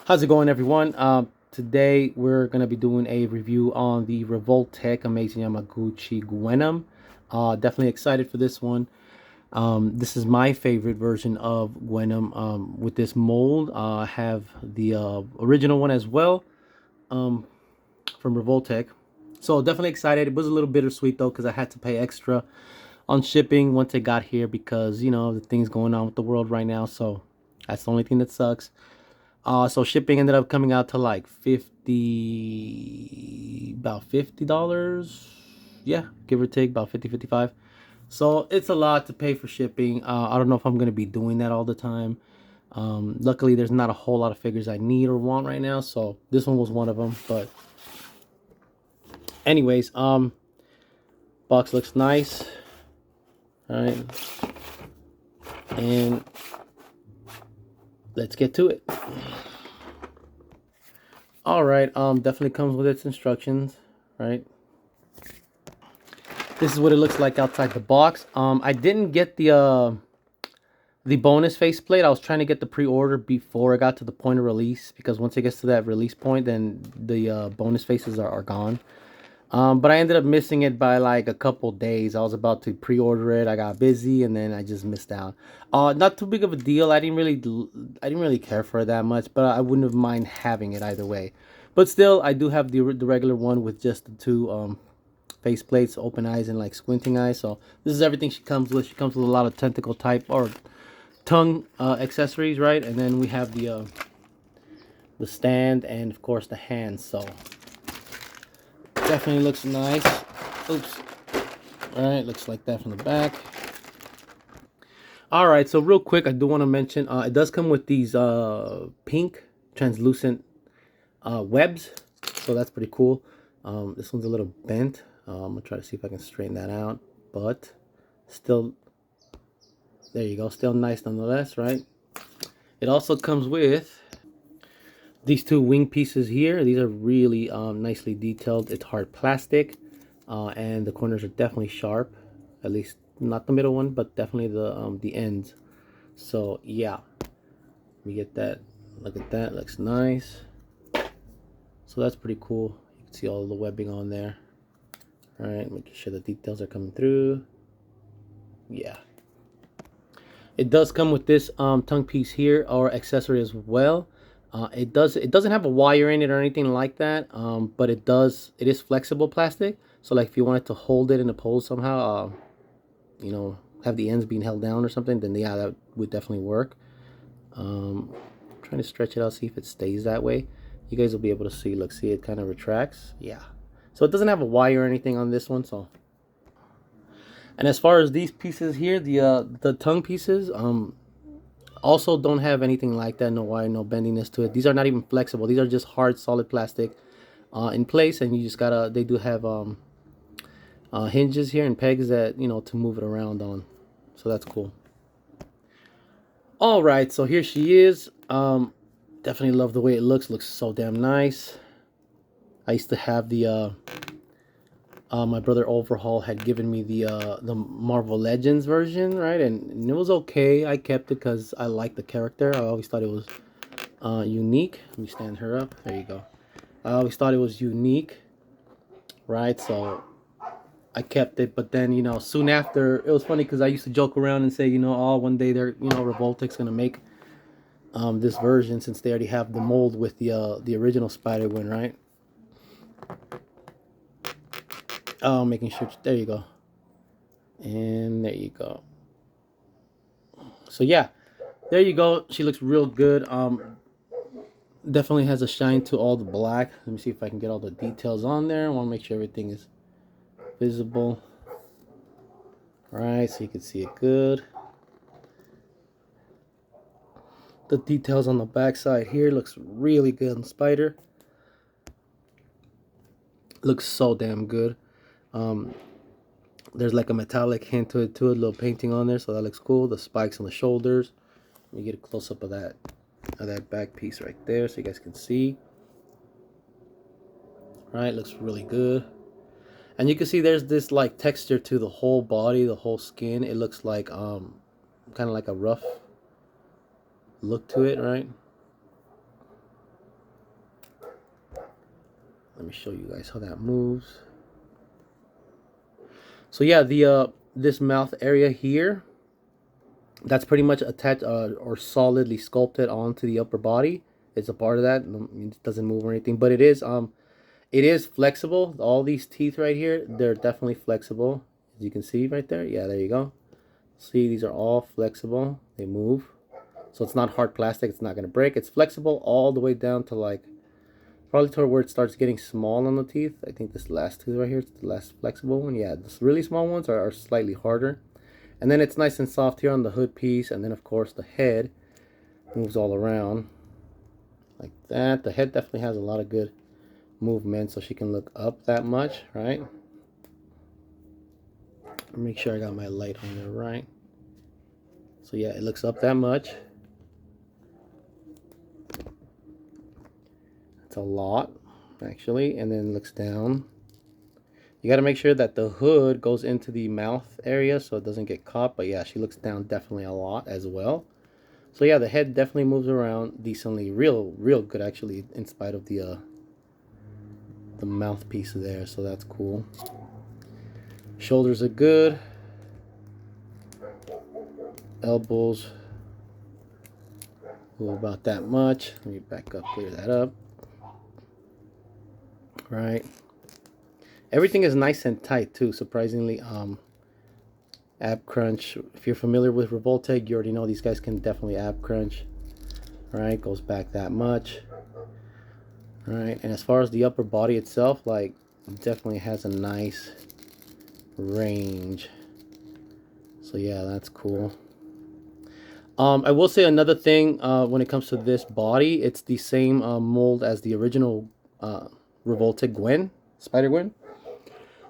How's it going, everyone? Today we're gonna be doing a review on the Revoltech Amazing Yamaguchi GWENOM. Definitely excited for this one. This is my favorite version of GWENOM with this mold. I have the original one as well from Revoltech. So definitely excited. It was a little bittersweet though because I had to pay extra on shipping once it got here because the things going on with the world right now. So that's the only thing that sucks. So shipping ended up coming out to like about $50. Yeah, give or take about 50, 55. So it's a lot to pay for shipping. I don't know if I'm going to be doing that all the time. Luckily, there's not a whole lot of figures I need or want right now. So this one was one of them. But anyways, box looks nice. All right. And let's get to it. All right, definitely comes with its instructions, right? This is what it looks like outside the box. I didn't get the bonus faceplate. I was trying to get the pre-order before I got to the point of release because once it gets to that release point, then the bonus faces are gone. But I ended up missing it by like a couple days. I was about to pre-order it. I got busy and then I just missed out. Not too big of a deal. I didn't really care for it that much, but I wouldn't have mind having it either way. But still, I do have the regular one with just the two face plates, open eyes, and like squinting eyes. So this is everything she comes with. She comes with a lot of tentacle type or tongue accessories, right? And then we have the stand and of course the hands. So definitely looks nice. Oops. All right, looks like that from the back. All right, so real quick, I do want to mention it does come with these pink translucent webs, so that's pretty cool. This one's a little bent. I'm gonna try to see if I can straighten that out, but still, there you go, still nice nonetheless, right? It also comes with these two wing pieces here. These are really nicely detailed. It's hard plastic, and the corners are definitely sharp. At least not the middle one, but definitely the ends. So yeah, we get that. Look at that, looks nice. So that's pretty cool. You can see all the webbing on there. All right, making sure the details are coming through. Yeah. It does come with this tongue piece here or accessory as well. It doesn't have a wire in it or anything like that. But it is flexible plastic. So like if you wanted to hold it in a pose somehow, have the ends being held down or something, then yeah, that would definitely work. Trying to stretch it out, see if it stays that way. You guys will be able to see. Look, see, it kind of retracts. Yeah. So it doesn't have a wire or anything on this one. So, and as far as these pieces here, the tongue pieces, also don't have anything like that. No wire, no bendiness to it. These are not even flexible. These are just hard, solid plastic, in place, and you just gotta. They do have hinges here and pegs that to move it around on. So that's cool. All right, so here she is. Definitely love the way it looks. Looks so damn nice. I used to have the my brother Overhaul had given me the Marvel Legends version, right? And it was okay. I kept it because I liked the character. I always thought it was unique. Let me stand her up. There you go. I always thought it was unique, right? So I kept it. But then soon after, it was funny because I used to joke around and say, oh, one day they're Revoltech's gonna make this version since they already have the mold with the original Spider-Gwen, right? Oh, making sure. There you go. And there you go. So yeah, there you go. She looks real good. Definitely has a shine to all the black. Let me see if I can get all the details on there. I want to make sure everything is visible. All right, so you can see it good. The details on the back side here looks really good on Spider. Looks so damn good. There's like a metallic hint to it too, a little painting on there, so that looks cool. The spikes on the shoulders. Let me get a close up of that back piece right there so you guys can see. All right, looks really good. And you can see there's this like texture to the whole body, the whole skin. It looks like kind of like a rough look to it, right? me show you guys how that moves. So yeah, the this mouth area here, that's pretty much attached or solidly sculpted onto the upper body. It's a part of that. It doesn't move or anything, but it is flexible. All these teeth right here, they're definitely flexible. As you can see right there. Yeah, there you go. See, these are all flexible. They move. So it's not hard plastic. It's not going to break. It's flexible all the way down to like, probably to where it starts getting small on the teeth. I think this last tooth right here is the last flexible one. Yeah, the really small ones are slightly harder. And then it's nice and soft here on the hood piece. And then, of course, the head moves all around like that. The head definitely has a lot of good movement, so she can look up that much, right? Make sure I got my light on there right. So yeah, it looks up that much. That's a lot, actually. And then looks down. You got to make sure that the hood goes into the mouth area so it doesn't get caught. But yeah, she looks down definitely a lot as well. So yeah, the head definitely moves around decently, real good actually, in spite of the mouthpiece there. So that's cool. Shoulders are good. Elbows, about that much. Let me back up, clear that up. Right. Everything is nice and tight too, surprisingly. Ab crunch. If you're familiar with Revoltech, you already know these guys can definitely ab crunch. Right, goes back that much. All right, and as far as the upper body itself, like, it definitely has a nice range. So yeah, that's cool. I will say another thing when it comes to this body, it's the same mold as the original Revoltech Gwen, Spider Gwen.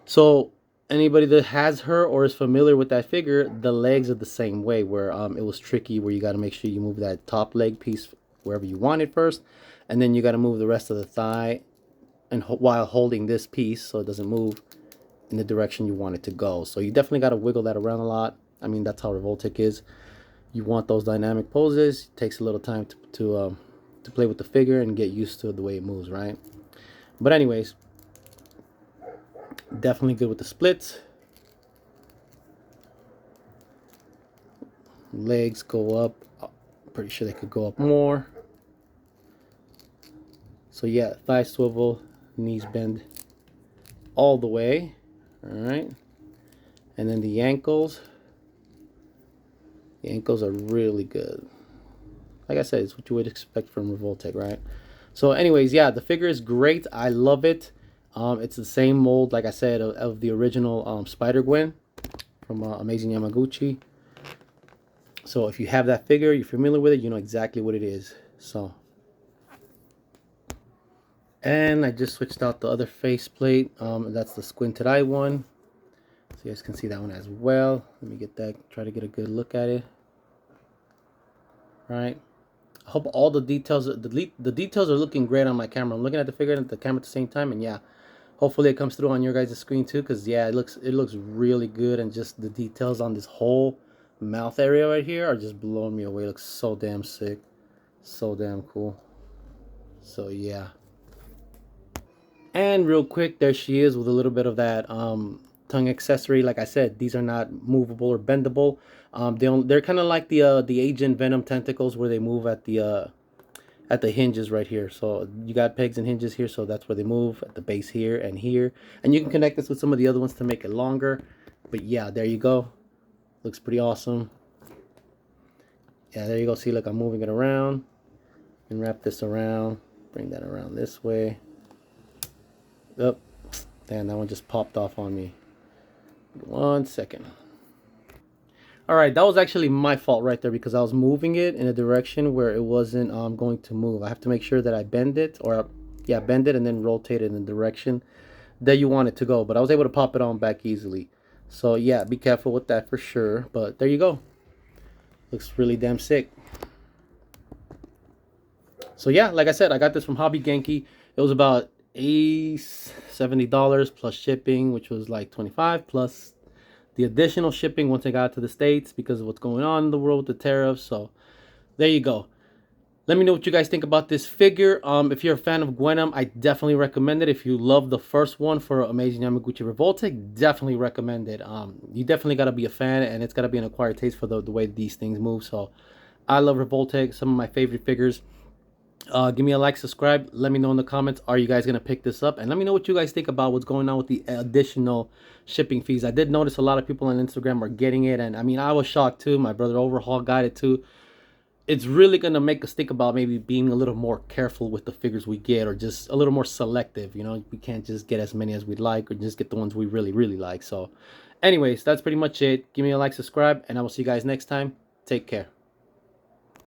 So anybody that has her or is familiar with that figure, the legs are the same way, where it was tricky, where you got to make sure you move that top leg piece wherever you want it first, and then you got to move the rest of the thigh, and while holding this piece so it doesn't move in the direction you want it to go. So you definitely got to wiggle that around a lot. I mean, that's how Revoltech is. You want those dynamic poses. It takes a little time to play with the figure and get used to the way it moves, right? But anyways, definitely good with the splits. Legs go up. Pretty sure they could go up more. So yeah, thigh swivel, knees bend all the way. All right. And then the ankles. The ankles are really good. Like I said, it's what you would expect from Revoltech, right? So anyways, yeah, the figure is great. I love it. It's the same mold, like I said, of the original Spider Gwen from Amazing Yamaguchi. So if you have that figure, you're familiar with it, you know exactly what it is. So, and I just switched out the other faceplate. That's the squinted eye one. So you guys can see that one as well. Let me get that, try to get a good look at it. Right. I hope all the details, the details are looking great on my camera. I'm looking at the figure and the camera at the same time, and yeah, hopefully it comes through on your guys' screen too, because yeah, it looks really good, and just the details on this whole mouth area right here are just blowing me away. It looks so damn sick, so damn cool. So yeah. And real quick, there she is with a little bit of that tongue accessory. Like I said, these are not movable or bendable. They're kind of like the Agent Venom tentacles, where they move at the hinges right here. So you got pegs and hinges here, so that's where they move at the base here, and you can connect this with some of the other ones to make it longer. But yeah, there you go. Looks pretty awesome. Yeah, there you go. See, look, I'm moving it around and wrap this around, bring that around this way. Oh, damn, that one just popped off on me. 1 second. All right, that was actually my fault right there, because I was moving it in a direction where it wasn't going to move. I have to make sure that I bend it, or yeah, bend it and then rotate it in the direction that you want it to go. But I was able to pop it on back easily. So yeah, be careful with that for sure. But there you go. Looks really damn sick. So yeah, like I said, I got this from Hobby Genki. It was about $70 plus shipping, which was like $25 plus the additional shipping once I got to the States because of what's going on in the world with the tariffs. So there you go. Let me know what you guys think about this figure. If you're a fan of GWENOM, I definitely recommend it. If you love the first one for Amazing Yamaguchi Revoltech, definitely recommend it. You definitely got to be a fan, and it's got to be an acquired taste for the way these things move. So I love Revoltech, some of my favorite figures. Give me a like, subscribe. Let me know in the comments, are you guys going to pick this up? And let me know what you guys think about what's going on with the additional shipping fees. I did notice a lot of people on Instagram are getting it. And I mean, I was shocked too. My brother Overhaul got it too. It's really going to make us think about maybe being a little more careful with the figures we get, or just a little more selective. You know, we can't just get as many as we'd like, or just get the ones we really, really like. So anyways, that's pretty much it. Give me a like, subscribe, and I will see you guys next time. Take care.